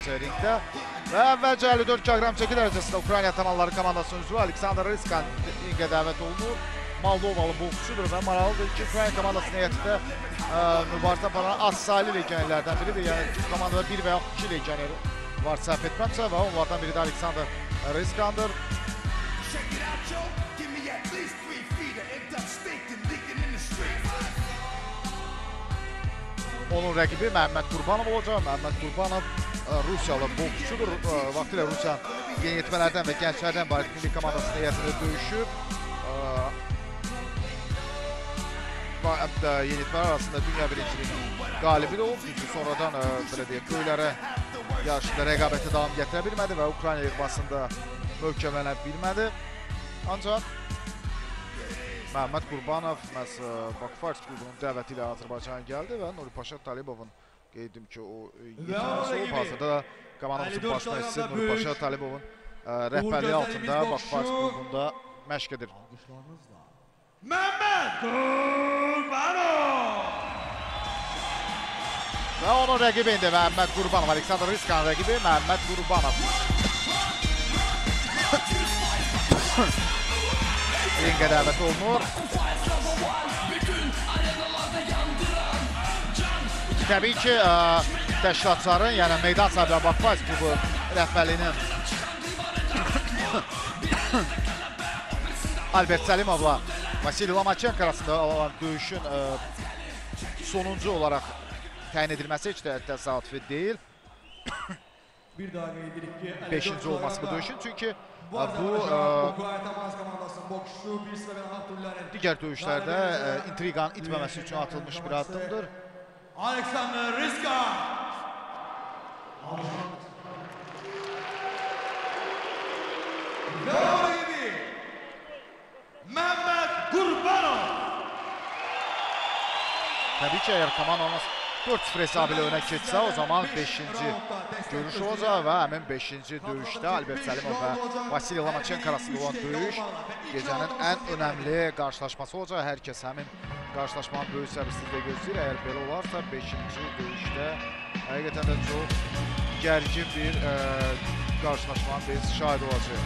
olacaq ringdə. Və əvvəlcə 54 kg çəki dərəcəsində Ukrayna Tamalları komandasının üzvü Aleksandr Riskan ringə dəvət olunur. Moldovalı boksçudur və maraqlıdır ki, Ukrayna komandasının heyətində mübarizə aparan az saylı legionerlərdən biridir. Yəni komandada 1 və ya 2 legioner var, səhv etməmsə, və onlardan biri də Aleksandr Riskandır. Onun rəqibi Məhəmməd Qurbanov olacaq. Məhəmməd Qurbanov Rusiyalı boksçudur. Vaxtilə Rusiya yeniyetmələrdən və gənclərdən ibarət milli komandasının heyətində döyüşüb. Yeniyetmələr arasında dünya birinciliğinin qalibi də olub. Sonradan böyüklərə yarışında rəqabəti davam gətirə bilmədi və Ukrayna yığmasında möhkəmlənə bilmədi. Ancaq Məhəmməd Qurbanov məhz Bakfars klubunun dəvəti ilə Azərbaycana gəldi və Nuripaşa Talibovun qeyd edim ki, o yetirməsi olub. Hazırda da komandamızın baş məşqçisi Nuripaşa Talibovun rəhbərliyi altında Bakfars klubunda məşq edir. Məhəmməd Qurbanov! Və onun rəqibi indi Məhəmməd Qurbanov, Aleksandr Riskanın rəqibi Məhəmməd Qurbanov. Ringə dəvət olunur. Təbii ki, təşkilatçıların, yəni meydan sahibləri Bakfars klubu rəhbərliyinin Albert Səlimovla Vasili Lomachenko arasında olan döyüşün sonuncu olaraq təyin edilməsi heç də təsadüfi deyil. 5-ci olması bu döyüşün, çünki bu digər döyüşlərdə intriqanın itməməsi üçün atılmış bir addımdır. Aleksandr Riskan! Və raqibi Məhəmməd Qurbanov! Təbii ki, əgər komandamız 4-0 hesabı ilə önə keçsə, o zaman 5-ci görüş olacaq və həmin 5-ci döyüşdə Albert Səlimov və Vasili Lomachenko arasında olan döyüş gecənin ən önəmli qarşılaşması olacaq. Hər kəs həmin qarşılaşmanın böyük səbirsizliklə gözləyir. Əgər belə olarsa, 5-ci döyüşdə həqiqətən də çox gərgin bir qarşılaşmanın biz şahid olacaq.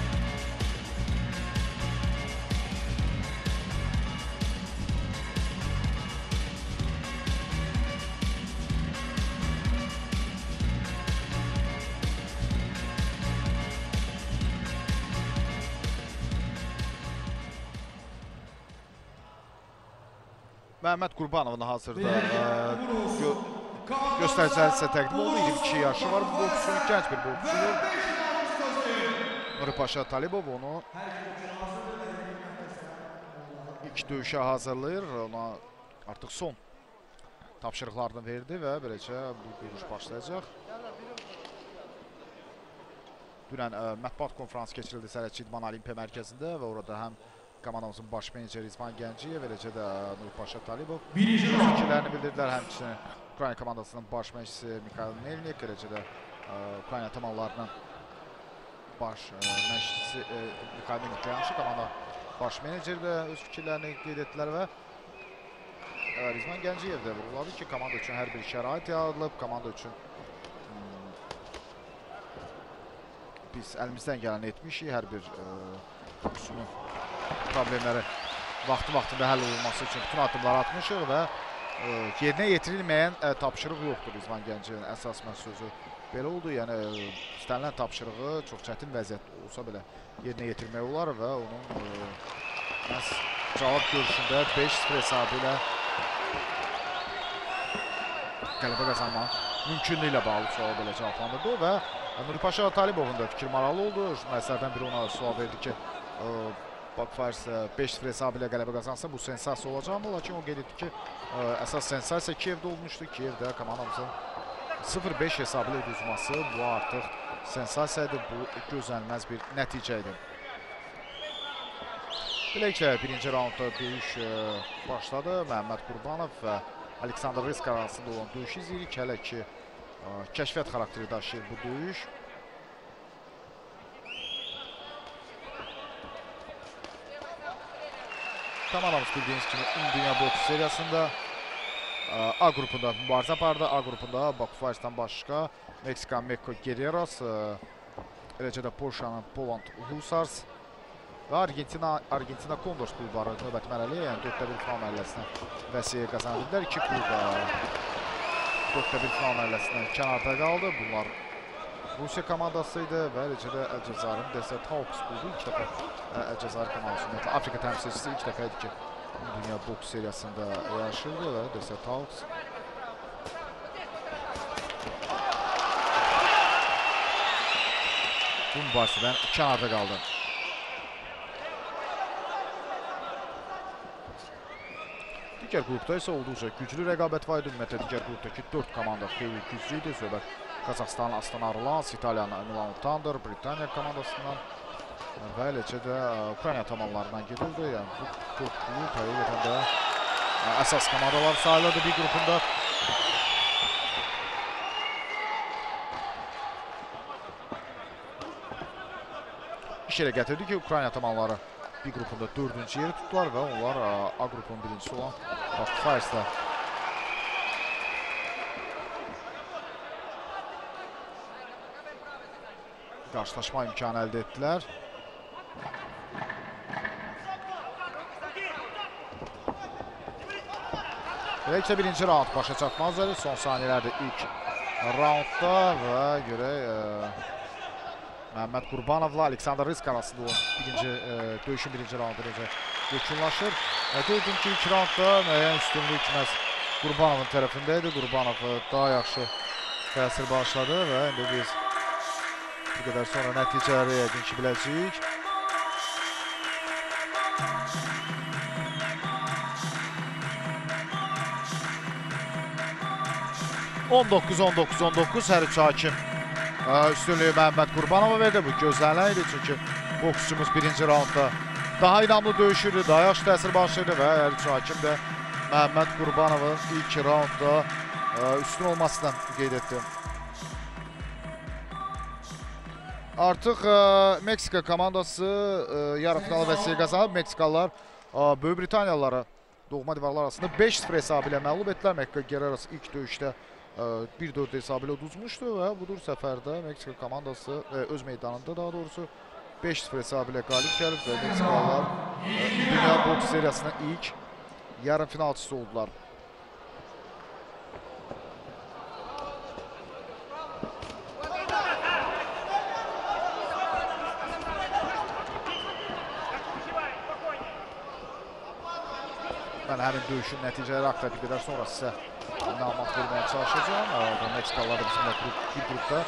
Məhəmməd Qurbanovun hazırda göstəriciləri sizə təqdim oldu. 22 yaşı var bu boksçunun, gənc bir boksçudur. Nuripaşa Talibov onu ilk döyüşə hazırlayır. Ona artıq son tapşırıqlarını verdi və beləcə bu döyüş başlayacaq. Dünən mətbuat konferansı keçirildi Sərhədçi İdman Olimpiya Mərkəzində və orada həm komandamızın baş meneceri İzvan Gənciyev, eləcə də Nuripaşa Talibov fikirlərini bildirdilər. Həmçinin Ukrayna komandasının baş məşqçisi Mikhail Melnik, eləcə də Ukrayna Tamallarının baş məşqçisi Mikhail Melnik, yanlış komanda baş meneceri də öz fikirlərini qeyd etdilər və İzvan Gənciyev də vuruladı ki, komanda üçün hər bir şərait yaradılıb, komanda üçün biz əlimizdən gələni etmişik, hər bir boksçunun problemləri vaxtında həll olunması üçün bütün addımları atmışıq və yerinə yetirilməyən tapşırıq yoxdur. İzvan Gənciyevin əsas sözü belə oldu. Yəni, istənilən tapşırığı çox çətin vəziyyət olsa belə yerinə yetirmək olar və onun cavab görüşündə 5-0 hesabı ilə qələbə qazanmaq mümkünlüyü ilə bağlı sualı belə cavablandırdı və Nuripaşa Talibovun da fikir maraqlı oldu. Jurnalistlərdən biri ona sual verdi ki, Bakfars 5-0 hesabı ilə qələbə qazansa bu sensasiya olacaqmı? Lakin o qeyd etdi ki, əsas sensasiya Kiyevdə olmuşdu. Kiyevdə komandamızın 0-5 hesabı ilə uduzması bu artıq sensasiyadır, bu gözlənilməz bir nəticə idi. Beləcə, birinci raundda döyüş başladı. Məhəmməd Qurbanov və Aleksandr Riskan arasında olan döyüş izləyirik. Hələ ki, kəşfiyyat xarakteri daşıyır bu döyüş. Komandamız bildiyiniz kimi Dünya Boks seriyasında A qrupunda mübarizə apardı. A qrupunda Baku Fires'dan başqa Meksika Mekko Guerreros, eləcə də Polşanın Poland Hussars və Argentina Condors klubları növbəti mərhələyə, yəni 4-1 final mərhələsinə vəsiqə qazana bildilər. 2 klub 4-1 final mərhələsindən kənarda qaldı. Bunlar Rusiya komandası idi və eləcə də Əlcəzair'in Desert Hawks klubu ilk dəfə Əlcəzair komandası ümumiyyətlə Afrika təmsilçisi ilk dəfə idi ki, Dünya boks seriyasında yarışırdı və Desert Hawks bu mübarizədən kənarda qaldı. Digər qrupda isə olduqca güclü rəqabət var idi. Ümumiyyətlə digər qrupdakı 4 komanda xeyli güclü idi. Söhbət Qazaxıstanın Astana Arlans, İtaliyanın Milan Thunder, Britaniya komandasından və eləcə də Ukrayna tamanlarından gedildi. Yəni bu 4 klub həqiqətən də əsas komandalar sayılırdı bir qrupunda. İş elə gətirdi ki, Ukrayna tamanları bir qrupunda 4-cü yeri tutdular və onlar A qrupunun birincisi olan Baku Fires'la qarşılaşma imkanı əldə etdilər. Belki də birinci raund başa çatmazdır. Son saniyələrdə ilk raundda və görək Məhəmməd Qurbanovla Aleksandr Risk arasında olan döyüşün birinci raundu necə yekunlaşır. Deyildim ki, ilk raundda müəyyən üstünlük məhz Qurbanovun tərəfində idi. Qurbanov daha yaxşı təsir bağışladı və indi biz bir qədər sonra nəticələri yəqin ki biləcəyik. (19-19-19) hər üç hakim üstünlüyü Məhəmməd Qurbanova verdi. Bu gözlənilən idi çünki boksçumuz birinci raundda daha inamlı döyüşürdü, daha yaxşı təsir bağışlayırdı və hər üç hakim də Məhəmməd Qurbanovun ilk raundda üstün olmasından qeyd etdi. Artıq Meksika komandası yarı final vəsiqə qazanıb. Meksikalılar Böyük Britaniyalılara doğma divarlar arasında 5-0 hesabı ilə məğlub etdilər. Mekko Guerreros ilk döyüşdə 1-4 hesabı ilə uduzmuşdu və budur səfərdə Meksika komandası öz meydanında daha doğrusu 5-0 hesabı ilə qalib gəlib və Meksikalılar Dünya boks seriyasının ilk yarı finalçısı oldular. Mən həmin döyüşün nəticələri haqqında bir qədər sonra sizə məlumat verməyə çalışacağım. Meksikalılar da bizimlə bir qrupda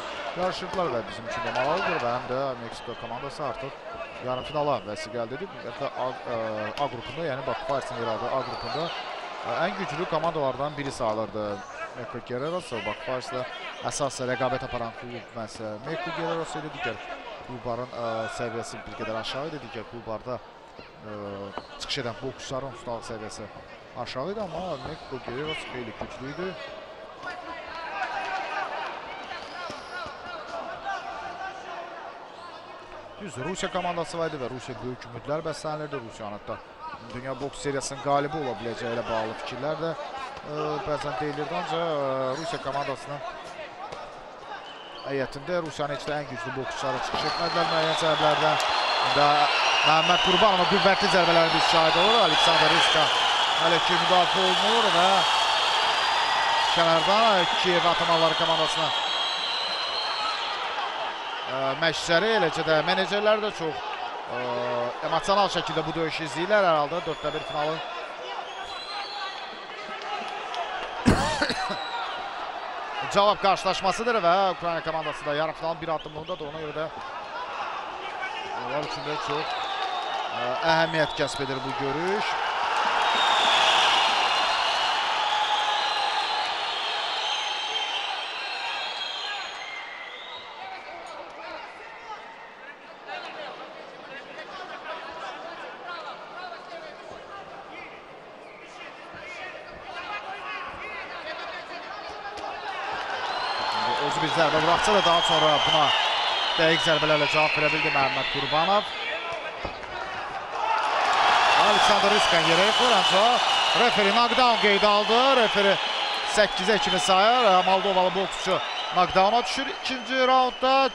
yarışırdılar və bizim üçün də maraqlıdır və həm də Meksika komandası artıq yarım finala vəsiqə əldə edib. A qrupunda, yəni Baku Fires'in yer aldığı A qrupunda ən güclü komandalardan biri sayılırdı Mekko Guerreros. Baku Fires'la əsas rəqabət aparan klub məhz Mekko Guerreros idi. Digər klubların səviyyəsi bir qədər aşağı idi. Digər klublarda çıxış edən boksçuların ustalıq səviyyəsi aşağı idi, amma Mekko Guerreros xeyli güclü idi. Düz Rusiya komandası var idi və Rusiya böyük ümidlər bəslənilirdi. Rusiyanın hətta Dünya boks seriyasının qalibi ola biləcəyi ilə bağlı fikirlər də bəzən deyilirdi, ancaq Rusiya komandasının heyətində Rusiyanın heç də ən güclü boksçuları çıxış etmədilər müəyyən səbəblərdən. Məhəmməd Qurbanova qüvvətli zərbələri biz şahid olur. Aleksandr Riska hələ ki müdafiə olunur və kənardan Kiyev Atamanları komandasına məşqçiləri, eləcə də menecerlər də çox emosional şəkildə bu döyüşü izləyirlər hər halda. 4-1 finalı cavab qarşılaşmasıdır və Ukrayna komandası da yarım finalın bir addımlığındadır. Ona görə də onlar üçün də çox əhəmiyyət kəsb edir bu görüş. Özü bir zərbə bıraxsa da daha sonra buna dəqiq zərbələrlə cavab verə bildi Məhəmməd Qurbanov. Aleksandr Riskan yerə yıxılır, ancaq referi knockdown qeydə aldı. Referi 8-ə 2 sayır. Moldovalı boksçu knockdown'a düşür ikinci raundda.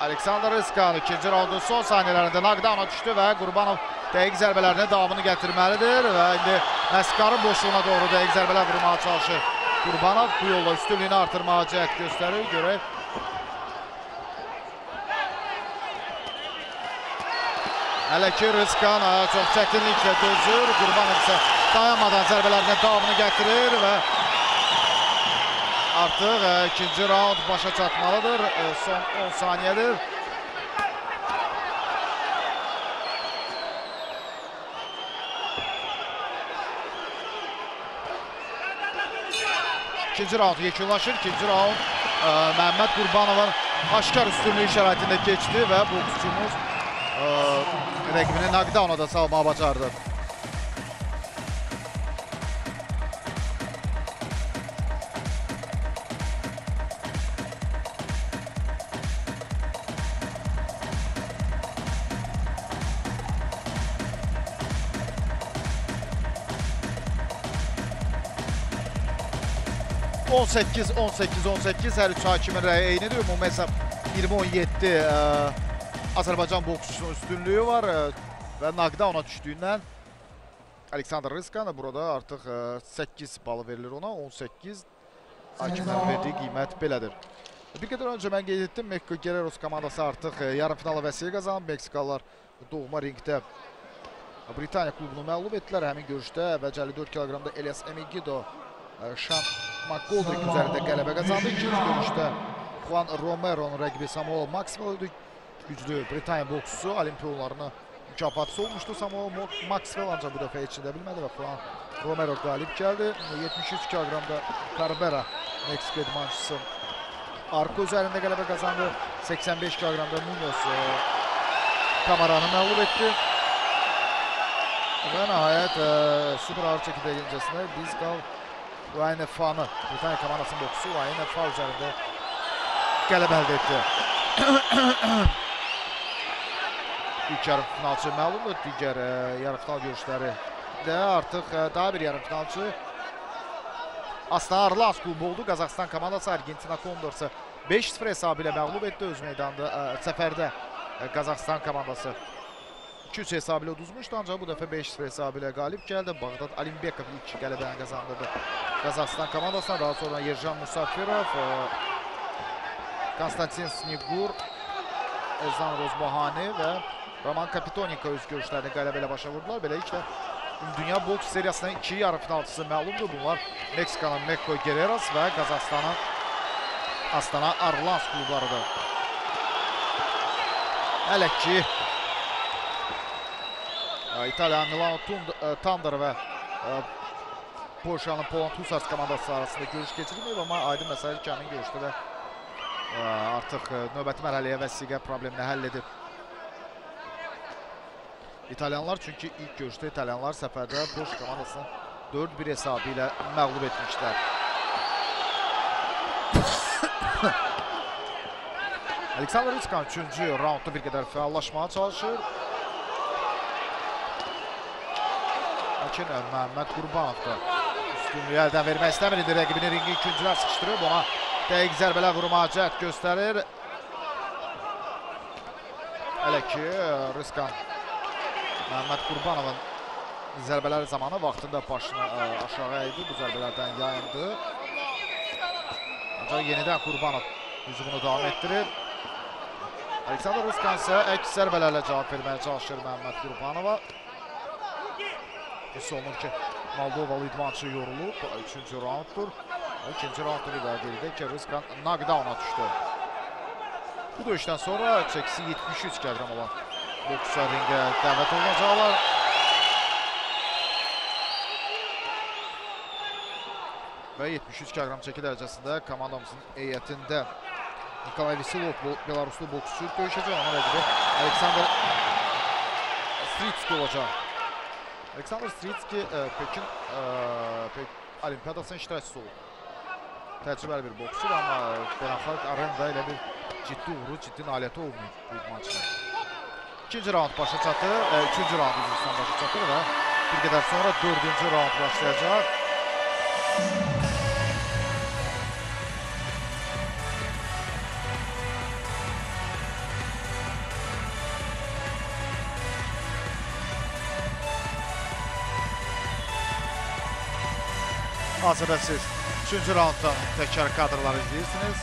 Aleksandr Ryskan ikinci raundun son saniyelərində knockdown'a düşdü və Qurbanov dəqiq zərbələrinin davamını gətirməlidir və indi məskarın boşluğuna doğru dəqiq zərbələr vurmağa çalışır. Qurbanov bu yolla üstünlüyünü artırmağa cəhd göstərir. Görək. Hələ ki Ryskan çox çətinliklə dözür. Qurbanov isə dayanmadan zərbələrinə davamını gətirir və artıq ikinci raund başa çatmalıdır. Son 10 saniyədir. İkinci raund yekunlaşır. İkinci raund Məhəmməd Qurbanovun aşkar üstünlüyü şəraitində keçdi və boksçumuz rəqibini knockdown'a da salmağa bacardı. On 18 hər üç hakimin rəyi eynidir. Ümumi hesab 20-17 Azərbaycan boksçusunun üstünlüyü var və knockdown'a düşdüyündən Aleksandr Ryskan burada artıq 8 balı verilir ona. 18 hakimlərin verdiyi qiymət belədir. Bir qədər öncə mən qeyd etdim, Mexico Guerreros komandası artıq yarım finala vəsilə qazanıb. Meksikalılar doğma ringdə Britaniya klubunu məğlub etdilər. Həmin görüşdə əvvəlcə 54 kg-da Elias Emegido Sean McGoldrick üzərində qələbə qazandı. İkinci görüşdə Juan Romero'nun rəqibi Samuel Maxwell güclü Britaniya boksçusu olimpiya oyunlarına mükafatçısı olmuşdu. Samuel Maxwell ancaq bu dəfə heç edə bilmədi və Juan Romero qalib gəldi. 73 kg-da Carbera Meksika idmançısı Arko üzərində qələbə qazandı. 85 kg-da Munoz Kamaranı məğlub etdi. Və nəhayət super ağır çəkidə gəncəsində Bizgal Ryan Fanı, Britaniya komandasının boksu Ryan Fan üzərində qələbə əldə etdi. İlk yarım finalçı məlumdur. Digər yarım final görüşləri də artıq daha bir yarım finalçı Astana Arlans klubu oldu. Qazaxıstan komandası Argentina Condor'sı 5-0 hesabı ilə məğlub etdi. Öz meydanda səfərdə Qazaxıstan komandası 2-3 hesabı ilə uduzmuşdu, ancaq bu dəfə 5-0 hesabı ilə qalib gəldi. Bağdad Alimbekov ilk qələbəni qazandırdı Qazaxıstan komandasına. Daha sonra Yerjan Musafirov, Konstantin Snigur, Ezan Rozbahani və Roman Kapitonika öz görüşlərini qələbə ilə başa vurdular. Beləliklə, Dünya boks seriyasının 2 yarı finalçısı məlumdur. Bunlar Meksikanın Mexico Guerreros və Qazaxıstanın Astana Arlans klublarıdır. Hələ ki İtalyan Milano Thunder və Polşanın Poland Hussars komandası arasında görüş keçirilməyib, amma aydın məsələ ki, həmin görüşdə də artıq növbəti mərhələyə vəsiqə problemini həll edib. İtalyanlar çünki ilk görüşdə İtalyanlar səfərdə Polşa komandasını 4-1 hesabı ilə məğlub etmişlər. Aleksandr Ryskan 3-cü raundda bir qədər fəallaşmağa çalışır. Lakin Məhəmməd Qurbanov da üstünlüyü əldən vermək istəmir. İndi rəqibini ringi ikincilər sıxışdırıb, ona dəqiq zərbələr vurmağa cəhd göstərir. Hələ ki, Ryskan Məhəmməd Qurbanovun zərbələri zamanı vaxtında başını aşağı əydi, bu zərbələrdən yayındı. Ancaq yenidən Qurbanov hücumunu davam etdirir. Aleksandr Ryskan isə əks zərbələrlə cavab verməyə çalışır Məhəmməd Qurbanova. Hiss olunur ki, Moldovalı idmançı yorulub. 3-cü raunddur. 2-ci raundda bir daha qeyd ki, Ryskan knockdown'a düşdü. Bu döyüşdən sonra çəkisi 73 kg olan boksçular ringə dəvət olunacaqlar. Və 73 kg çəki dərəcəsində komandamızın heyətində Nikolay Veselov, Belaruslu boksçu döyüşəcək. Ona rəqibi Aleksandr Stritski olacaq. Aleksandr Stritski Pekin Olimpiyadasının iştirakçısı olub. Təcrübəli bir boksçudur, amma beynəlxalq arenada elə bir ciddi uğuru, ciddi nailiyyəti olmayıb bu idmançının. İkinci raund başa çatır, üçüncü raund üzrəsindən başa çatır və bir qədər sonra 4-cü raund başlayacaq. Hazırda siz 3-cü raunddan təkrar kadrları izləyirsiniz.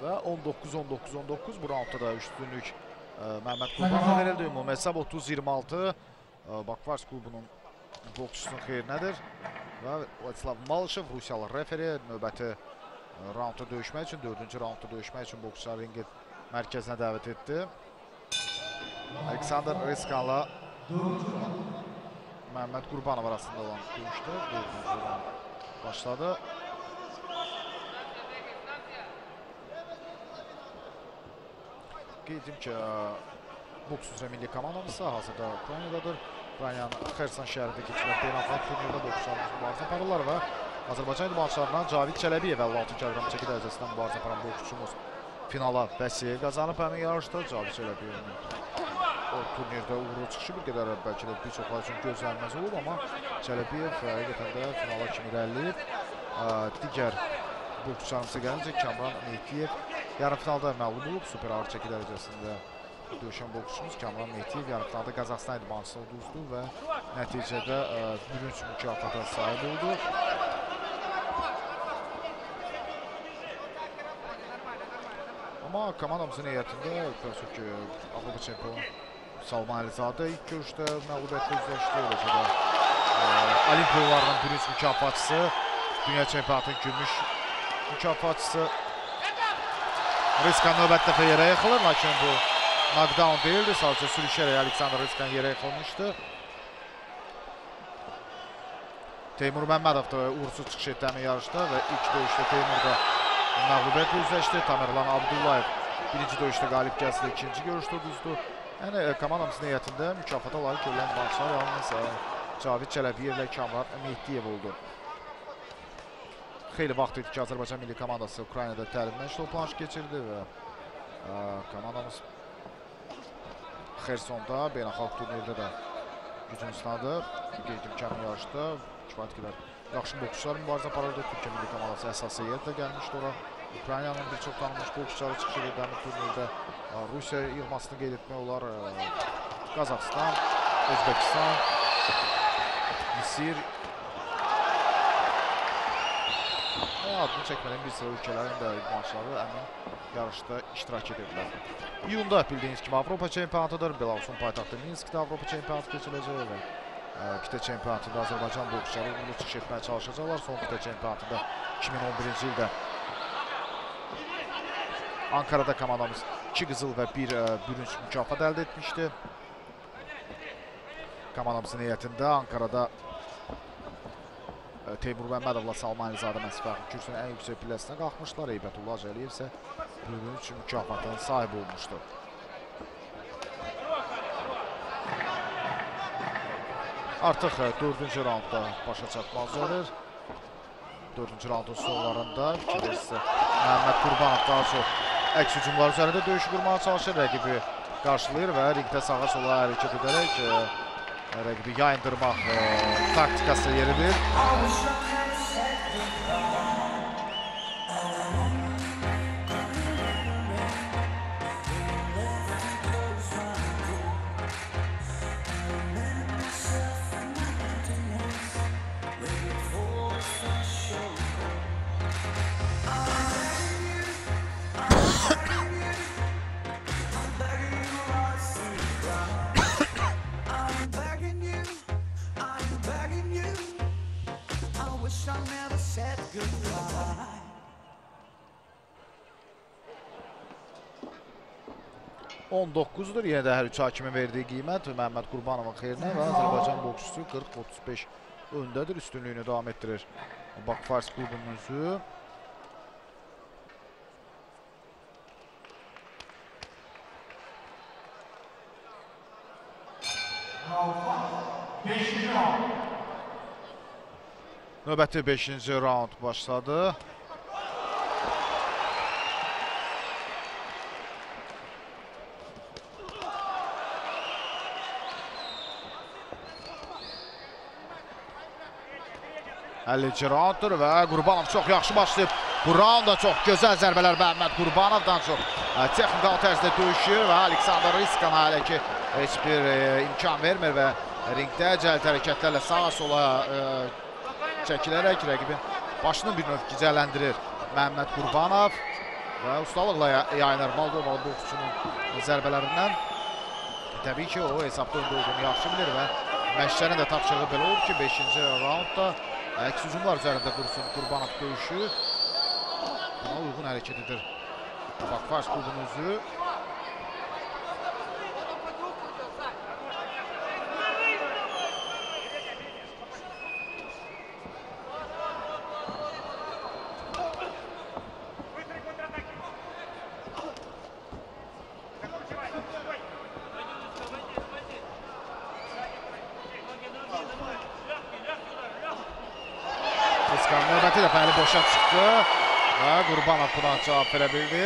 Və 19-19-19 bu roundda da üstünlük Məhəmməd Qurbanova verildi. Ümumi hesab 30-26. Bakvars klubunun boksçusunun xeyrinədir. Və Vladislav Malışev, Rusiyalı referi, növbəti raundda döyüşmək üçün, 4-cü raundda döyüşmək üçün boksçuları ringin mərkəzinə dəvət etdi. Aleksandr Riskanla Məhəmməd Qurbanov arasında olan döyüşdə 4-cü raund başladı. Qeyd edim ki, boks üzrə milli komandamızsa hazırda Ukraynadadır. Ukraynanın Xerson şəhərində keçirilən beynəlxalq turnirdə boksçularımız mübarizə aparırlar və Azərbaycan idmançılarından Cavid Çələbiyev 56 kg çəki dərəcəsindən mübarizə aparan boksçumuz finala vəsiyyət qazanıb həmin yarışda. Cavid Çəlebiyevin o turnirdə uğurlu çıxışı bir qədər bəlkə də bir çoxlar üçün gözlənilməz olub, amma Çələbiyev həqiqətən də finala kimi irəliləyib. Digər boksçularımıza gəlincə Kamran Mehdiyev yarım finalda məğlub olub, super ağır çəki dərəcəsində döyüşən boksçumuz Kamran Mehdiyev yarım finalda Qazaxıstan idmançısını uduzdu və nəticədə bürünc mükafata sahib oldu. Amma komandamızın heyətində təəssüf ki, Avropa çempionu Salman Əlizadə ilk görüşdə məğlubiyyətlə üzləşdi. Eləcə də Olimpiya oyunlarının bürünc mükafatçısı, dünya çempionatının gümüş mükafatçısı Riskan növbət dəfə yerə yıxılır, lakin bu knockdown deyildi, sadəcə sürüşərək Aleksandr Riskan yerə yıxılmışdı. Teymur Məmmədov da uğursuz çıxış etdi həmin yarışda və ilk döyüşdə Teymur da məğlubiyyətlə üzləşdi. Tamerlan Abdullayev birinci döyüşdə qalib gəlsə də ikinci görüşdə uduzdu. Yəni komandamızın heyətində mükafata layiq görülən idmançılar yalnız Cavid Çələbiyev və Kamran Mehdiyev oldu. Xeyli vaxt idi ki, Azərbaycan milli komandası Ukraynada təlim məşq planş keçirdi və komandamız Xersonda beynəlxalq turnirdə də gücünü sınadı. Qeyd edim ki, həmin yarışda kifayət qədər yaxşı boksçular mübarizə aparırdı. Türkiyə milli komandası əsas heyətlə gəlmişdi ora. Ukraynanın bir çox tanınmış boksçuları çıxış edirdi həmin turnirdə. Rusiya yığmasını qeyd etmək olar. Qazaxıstan, Özbəkistan, Misir, adını çəkməliyim bir sıra ölkələrin də idmançıları həmin yarışda iştirak edirlər. İyunda bildiyiniz kimi Avropa çempionatıdır. Belarusun paytaxtı Minskdə Avropa çempionatı keçiriləcək və qitə çempionatında Azərbaycan boksçuları uğurlu çıxış etməyə çalışacaqlar. Son qitə çempionatında 2011-ci ildə Ankara'da komandamız 2 qızıl və 1 bürünc mükafat əldə etmişdi. Komandamızın heyətində Ankara'da Teymur Məmmədovla Salman Əlizadə məsafənin kürsünün ən yüksək pilləsinə qalxmışlar. Heybətullah Hacəliyev isə bürünc mükafatının sahibi olmuşdu. Artıq 4-cü raundda başa çatmaq üzrədir. 4-cü raundun sonlarında fikirləşsə Məhəmməd Qurbanov daha çox əks hücumlar üzərində döyüşü qurmağa çalışır. Rəqibi qarşılayır və ringdə sağa sola hərəkət edərək rəqibi yayındırmaq taktikası yeridir. %19'dur. Yenə də hər üç hakimin verdiyi qiymət Məhəmməd Qurbanovun xeyrinə və Azərbaycan boksçusu 40-35 öndədir. Üstünlüyünü davam etdirir Bakvars klubunun üzvü. Növbəti 5-ci raund başladı. 50-ci raunddur və Qurbanov çox yaxşı başlayıb. Bu raunda çox gözəl zərbələr Məhəmməd Qurbanovdan çox texnikal tərzdə döyüşür və Aleksandr Riskana hələ ki heç bir imkan vermir və ringdə cəld hərəkətlərlə sağa sola çəkilərək rəqibin başını bir növ gicələndirir Məhəmməd Qurbanov və ustalıqla yayınır Moldovalı boksçunun zərbələrindən. Təbii ki, o hesabda öndə olduğunu yaxşı bilir və məşqçinin də tapşırığı belə olub ki, 5-ci raundda əks hücumlar üzərində qursun Qurbanov döyüşü. Buna uyğun hərəkət edir Bakfars klubunun üzü. Növbəti dəfə əli boşa çıxdı və Qurbanov buna cavab verə bildi.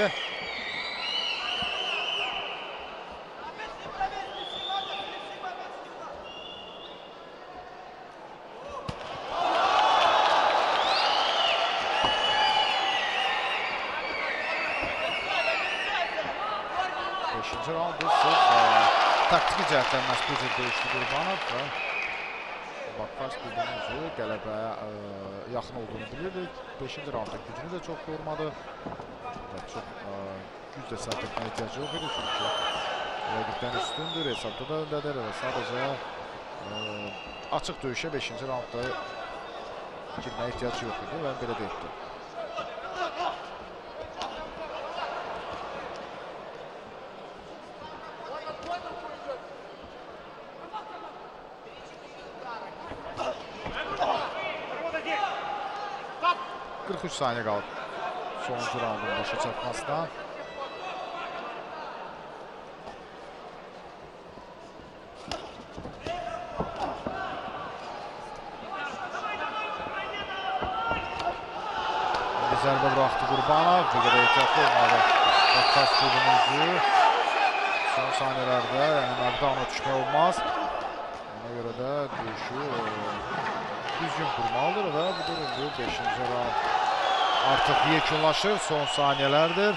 Beşinci raundu taktiki cəhətdən məhz bu cür döyüşdü Qurbanov və Bakfars klubunun üzü qələbəyə yaxın olduğunu bilirdik. 5-ci raundda gücünü də çox yormadı. Çox güc də sərf etməyə ehtiyacı yox idi çünki rəqibdən üstündür, hesabda da öndədir və sadəcə açıq döyüşə 5-ci raundda girməyə ehtiyacı yox idi və belə də etdi. Üç saniye qalıb sonuncu raundun başa çatmasına. Zərbə buraxdı Qurbanov. Bu qədər ehtiyatlı olmalı Bakfars klubunun üzü. Son saniyelərdə knockdown'a düşmək olmaz. Ona görə də döyüşü düzgün qurmalıdır və bu durumda 5-ci raund artıq yekunlaşır, son saniyelərdir.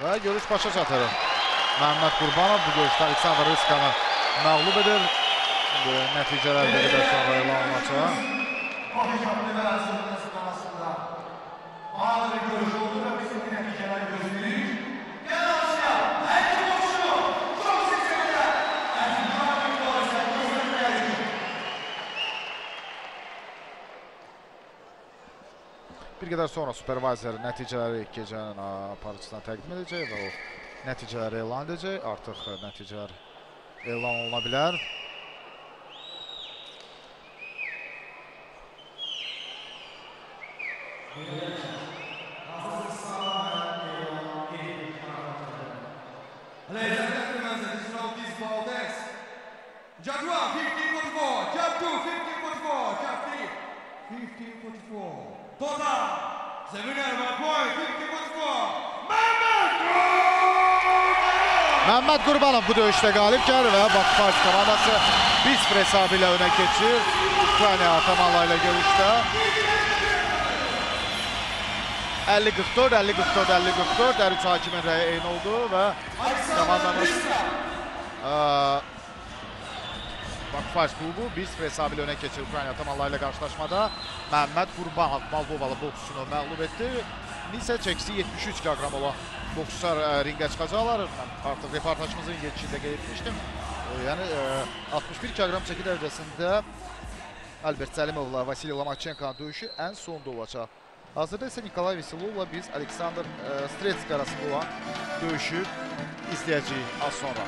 Və görüş başa çatır. Məhəmməd Qurbanov bu görüşdə Aleksandr Riskanı məğlub edir. Nəticələr bir qədər sonra elan olunacaq. Bir qədər sonra supervisor nəticələri gecənin aparıcısına təqdim edəcək və o nəticələri elan edəcək. Artıq nəticələr elan oluna bilər. Jadwa 15-44, Jab 2 15-44, Jab 3 15-44. Total, the winner by point 15-44, Məhəmməd Qurbanov bu döyüşdə qalib gəlir və Bakfars komandası 1-0 hesabı ilə önə keçir. Ukrayna Atamanla ilə görüşdə 50-44, 50-44, 50-44 hər üç hakimin rəyi eyni oldu və komandamız Bakfars klubu 1-0 hesabı ilə önə keçir Ukrayna Atamanla ilə qarşılaşmada. Məhəmməd Qurbanov Moldovalı boksçunu məğlub etdi. İndi çəkisi 73 kilogram olan boksçular ringə çıxacaqlar. Artıq reportajımızın yetişində qeyd etmişdim. Yəni 61 kilogram çəki dərəcəsində Albert Səlimovla Vasiliy Lomachenko'nun döyüşü ən sonda olacaq. Hazırda isə Nikolay Veselovla biz Aleksandr Stretski arasında olan döyüşü izləyəcəyik az sonra.